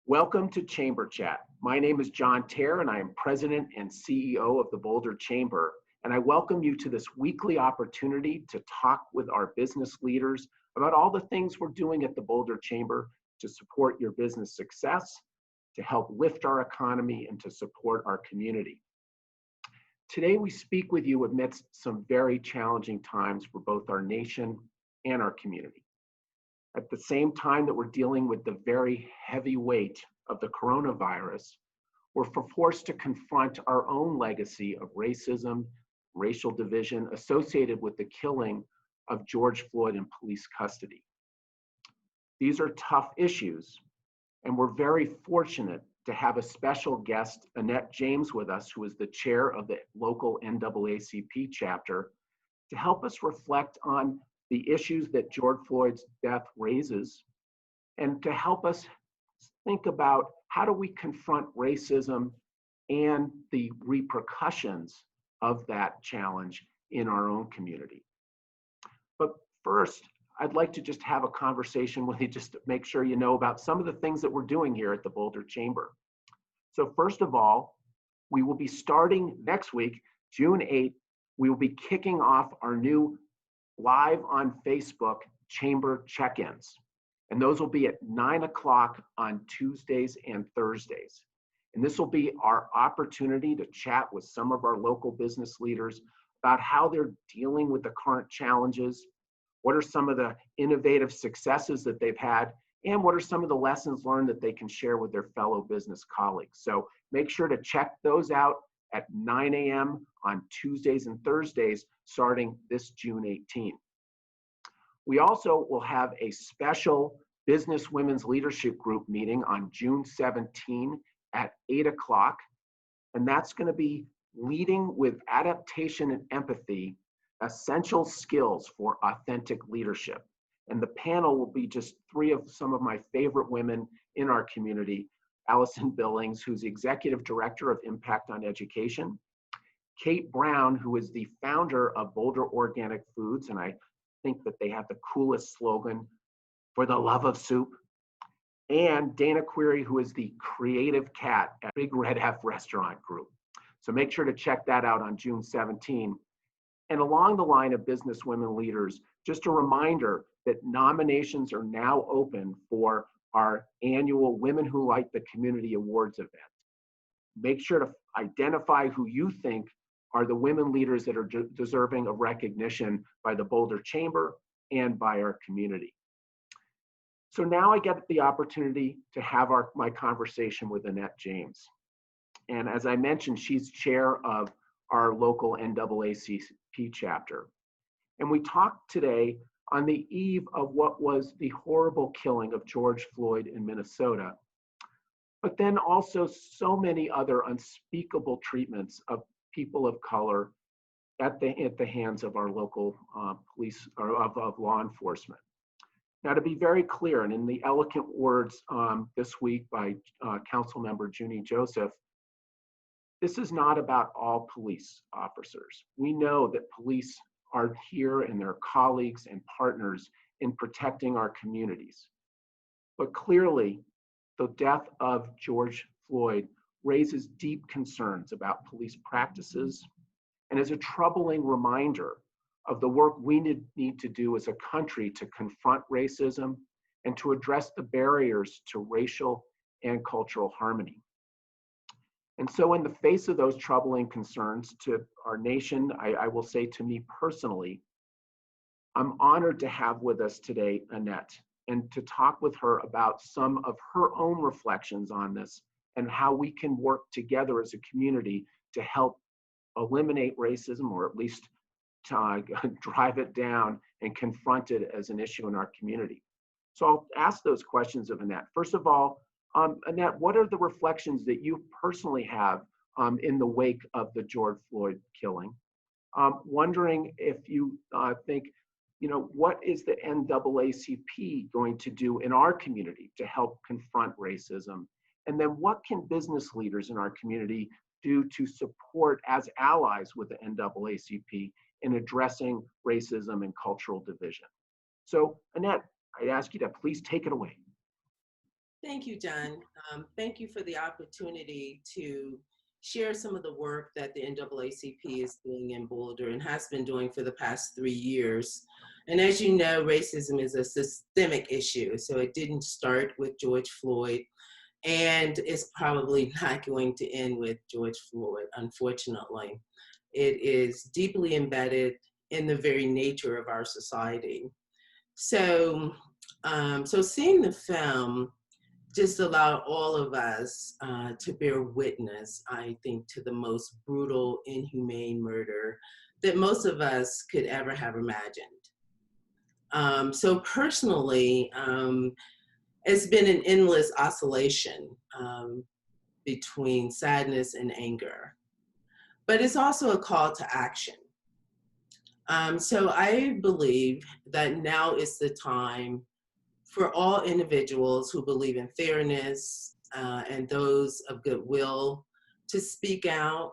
Welcome to Chamber Chat. My name is John Tayer, and I am President and CEO of the Boulder Chamber. And I welcome you to this weekly opportunity to talk with our business leaders about all the things we're doing at the Boulder Chamber to support your business success, to help lift our economy, and to support our community. Today, we speak with you amidst some very challenging times for both our nation and our community. At the same time that we're dealing with the very heavy weight of the coronavirus, we're forced to confront our own legacy of racism, racial division associated with the killing of George Floyd in police custody. These are tough issues, and we're very fortunate to have a special guest, Annett James, with us, who is the chair of the local NAACP chapter, to help us reflect on the issues that George Floyd's death raises, and to help us think about how do we confront racism and the repercussions of that challenge in our own community. But first, I'd like to just have a conversation with you just to make sure you know about some of the things that we're doing here at the Boulder Chamber. So first of all, we will be starting next week, June 8th, we will be kicking off our new live on Facebook chamber check-ins. And those will be at 9 o'clock on Tuesdays and Thursdays. And this will be our opportunity to chat with some of our local business leaders about how they're dealing with the current challenges, what are some of the innovative successes that they've had, and what are some of the lessons learned that they can share with their fellow business colleagues. So make sure to check those out at 9 a.m. on Tuesdays and Thursdays, starting this June 18th. We also will have a special Business Women's Leadership Group meeting on June 17 at 8 o'clock, and that's going to be leading with adaptation and empathy, essential skills for authentic leadership. And the panel will be just three of some of my favorite women in our community: Allison Billings, who's the Executive Director of Impact on Education; Kate Brown, who is the founder of Boulder Organic Foods, and I think that they have the coolest slogan, "For the Love of Soup"; and Dana Query, who is the creative cat at Big Red F Restaurant Group. So make sure to check that out on June 17. And along the line of business women leaders, just a reminder that nominations are now open for our annual Women Who Light the Community Awards event. Make sure to identify who you think are the women leaders that are deserving of recognition by the Boulder Chamber and by our community. So now I get the opportunity to have my conversation with Annett James. And as I mentioned, she's chair of our local NAACP chapter. And we talked today on the eve of what was the horrible killing of George Floyd in Minnesota, but then also so many other unspeakable treatments of people of color at the hands of our local police or of law enforcement. Now, to be very clear, and in the eloquent words this week by Council Member Junie Joseph, this is not about all police officers. We know that police are here and their colleagues and partners in protecting our communities. But clearly, the death of George Floyd raises deep concerns about police practices and is a troubling reminder of the work we need to do as a country to confront racism and to address the barriers to racial and cultural harmony. And so in the face of those troubling concerns to our nation, I will say to me personally, I'm honored to have with us today Annett and to talk with her about some of her own reflections on this and how we can work together as a community to help eliminate racism, or at least drive it down and confront it as an issue in our community. So I'll ask those questions of Annett. First of all, Annett, what are the reflections that you personally have in the wake of the George Floyd killing? Wondering if you think, what is the NAACP going to do in our community to help confront racism? And then what can business leaders in our community do to support as allies with the NAACP in addressing racism and cultural division? So Annett, I ask you to please take it away. Thank you, John. Thank you for the opportunity to share some of the work that the NAACP is doing in Boulder and has been doing for the past 3 years. And as you know, racism is a systemic issue. So it didn't start with George Floyd, and it's probably not going to end with George Floyd, unfortunately. It is deeply embedded in the very nature of our society. So, so seeing the film just allowed all of us to bear witness, I think, to the most brutal, inhumane murder that most of us could ever have imagined. So personally, it's been an endless oscillation between sadness and anger, but it's also a call to action. So I believe that now is the time for all individuals who believe in fairness and those of goodwill to speak out,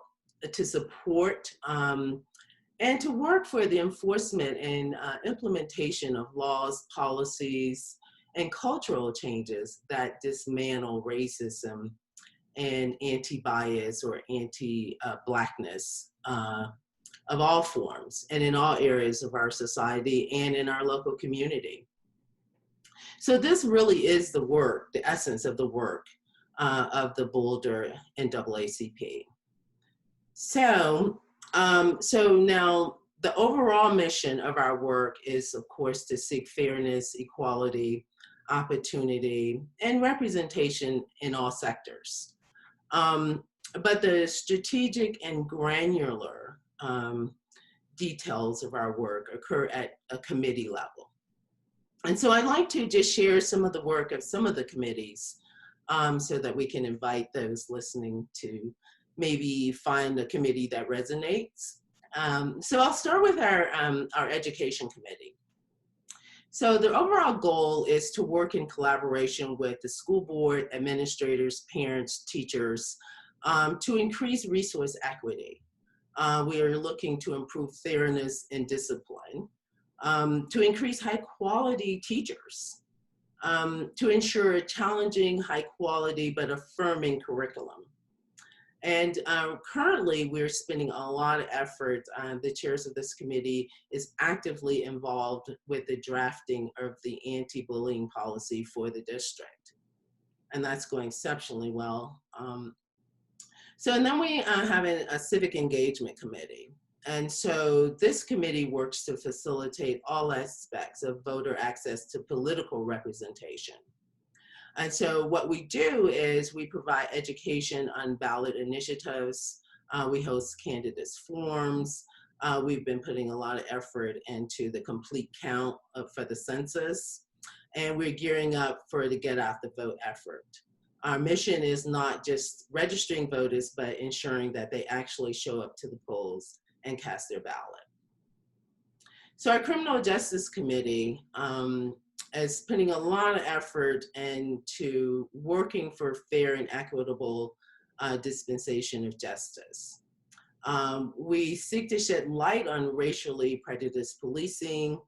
to support, and to work for the enforcement and implementation of laws, policies, and cultural changes that dismantle racism and anti-bias or anti-Blackness of all forms and in all areas of our society and in our local community. So this really is the work, the essence of the work of the Boulder NAACP. So now the overall mission of our work is, of course, to seek fairness, equality, opportunity, and representation in all sectors. But the strategic and granular details of our work occur at a committee level. And so I'd like to just share some of the work of some of the committees so that we can invite those listening to maybe find a committee that resonates. So I'll start with our education committee. So the overall goal is to work in collaboration with the school board, administrators, parents, teachers, to increase resource equity. We are looking to improve fairness and discipline, to increase high quality teachers, to ensure a challenging, high quality, but affirming curriculum. And currently we're spending a lot of effort. The chairs of this committee is actively involved with the drafting of the anti-bullying policy for the district. And that's going exceptionally well. And then we have a civic engagement committee. And so this committee works to facilitate all aspects of voter access to political representation. And so what we do is we provide education on ballot initiatives. We host candidates forums. We've been putting a lot of effort into the complete count for the census. And we're gearing up for the Get Out the Vote effort. Our mission is not just registering voters, but ensuring that they actually show up to the polls and cast their ballot. So our criminal justice committee is putting a lot of effort into working for fair and equitable dispensation of justice. We seek to shed light on racially prejudiced policing.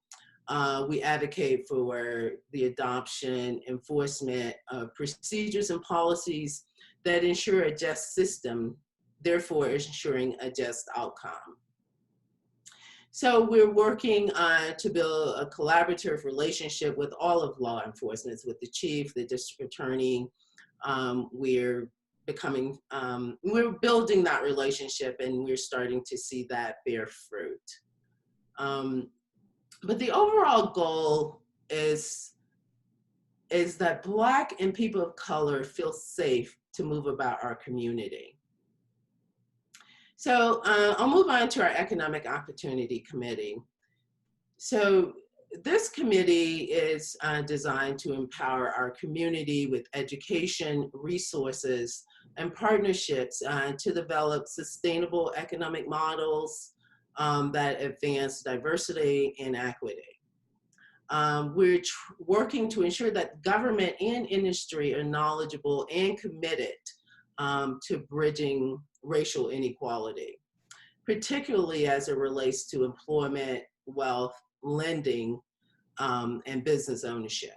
We advocate for the adoption, enforcement of procedures and policies that ensure a just system, therefore ensuring a just outcome. So we're working to build a collaborative relationship with all of law enforcement, with the chief, the district attorney. We're building that relationship, and we're starting to see that bear fruit. But the overall goal is that Black and people of color feel safe to move about our community. So I'll move on to our Economic Opportunity Committee. So this committee is designed to empower our community with education, resources, and partnerships to develop sustainable economic models that advance diversity and equity. We're working to ensure that government and industry are knowledgeable and committed to bridging racial inequality, particularly as it relates to employment, wealth, lending, and business ownership.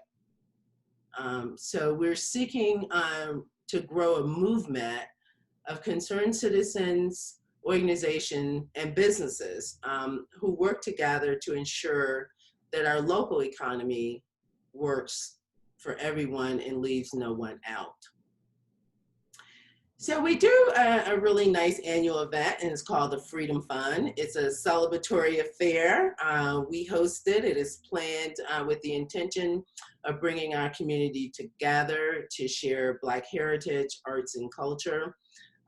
So we're seeking to grow a movement of concerned citizens, organizations, and businesses who work together to ensure that our local economy works for everyone and leaves no one out. So we do a really nice annual event, and it's called the Freedom Fund. It's a celebratory affair. We host it. It is planned with the intention of bringing our community together to share Black heritage, arts, and culture.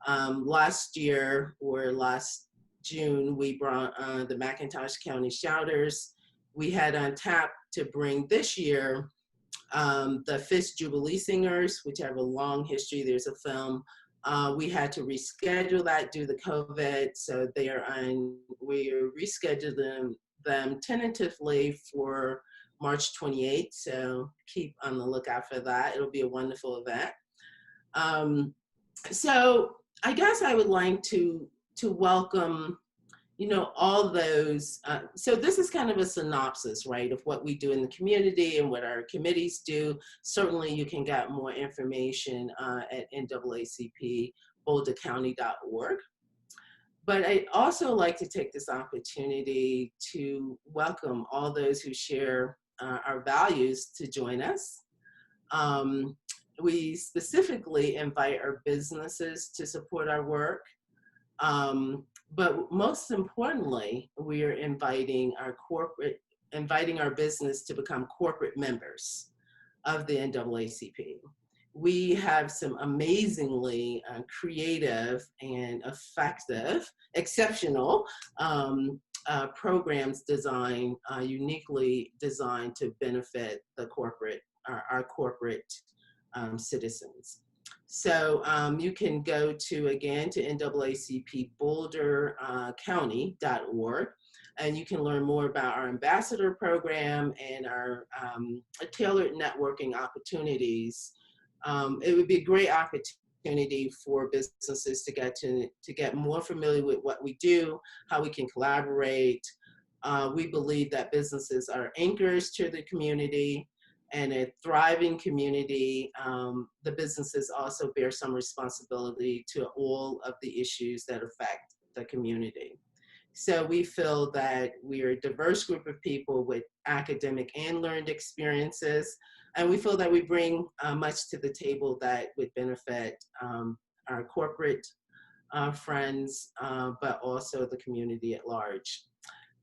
Last year, or last June, we brought the McIntosh County Shouters. We had on tap to bring this year the Fisk Jubilee Singers, which have a long history. There's a film. We had to reschedule that due to COVID, so we're rescheduling them tentatively for March 28th, so keep on the lookout for that. It'll be a wonderful event. So I guess I would like to welcome, all those. So this is kind of a synopsis, right, of what we do in the community and what our committees do. Certainly you can get more information at NAACP BoulderCounty.org. But I'd also like to take this opportunity to welcome all those who share our values to join us. We specifically invite our businesses to support our work. But most importantly, we are inviting our business to become corporate members of the NAACP. We have some amazingly creative and effective, exceptional programs designed, uniquely designed to benefit our corporate citizens. So you can go to NAACP Boulder County.org, and you can learn more about our ambassador program and our tailored networking opportunities. It would be a great opportunity for businesses to get more familiar with what we do, how we can collaborate. We believe that businesses are anchors to the community. And a thriving community, the businesses also bear some responsibility to all of the issues that affect the community. So we feel that we are a diverse group of people with academic and learned experiences, and we feel that we bring much to the table that would benefit our corporate friends, but also the community at large.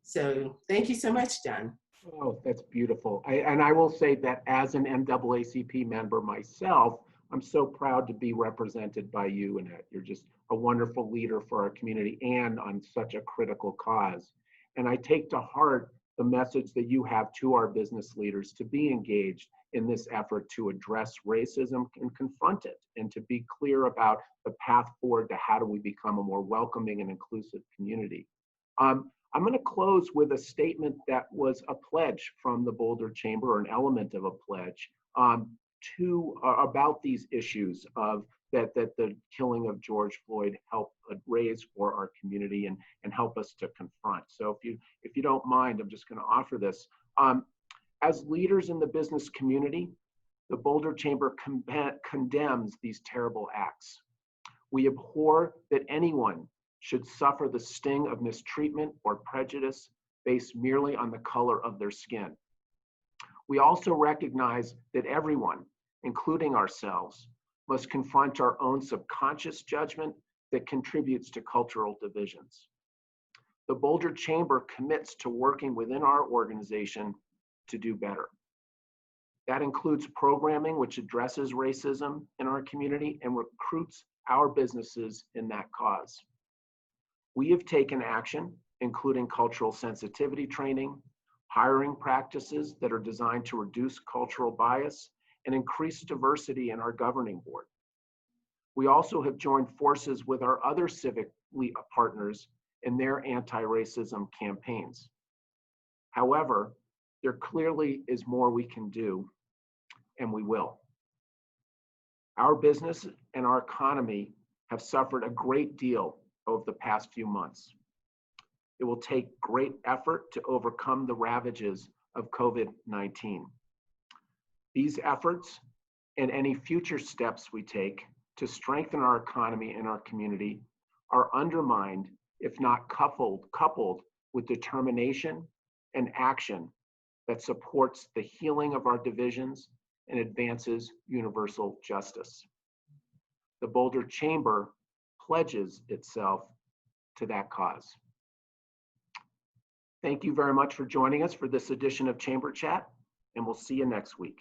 So thank you so much, John. Oh, that's beautiful. And I will say that as an NAACP member myself, I'm so proud to be represented by you, Annett. You're just a wonderful leader for our community and on such a critical cause. And I take to heart the message that you have to our business leaders to be engaged in this effort to address racism and confront it, and to be clear about the path forward to how do we become a more welcoming and inclusive community. I'm going to close with a statement that was a pledge from the Boulder Chamber, or an element of a pledge, about these issues of that the killing of George Floyd helped raise for our community and help us to confront. So if you don't mind, I'm just going to offer this. As leaders in the business community, the Boulder Chamber condemns these terrible acts. We abhor that anyone should suffer the sting of mistreatment or prejudice based merely on the color of their skin. We also recognize that everyone, including ourselves, must confront our own subconscious judgment that contributes to cultural divisions. The Boulder Chamber commits to working within our organization to do better. That includes programming which addresses racism in our community and recruits our businesses in that cause. We have taken action, including cultural sensitivity training, hiring practices that are designed to reduce cultural bias and increase diversity in our governing board. We also have joined forces with our other civic partners in their anti-racism campaigns. However, there clearly is more we can do, and we will. Our business and our economy have suffered a great deal over the past few months. It will take great effort to overcome the ravages of COVID-19. These efforts and any future steps we take to strengthen our economy and our community are undermined, if not coupled with determination and action that supports the healing of our divisions and advances universal justice. The Boulder Chamber pledges itself to that cause. Thank you very much for joining us for this edition of Chamber Chat, and we'll see you next week.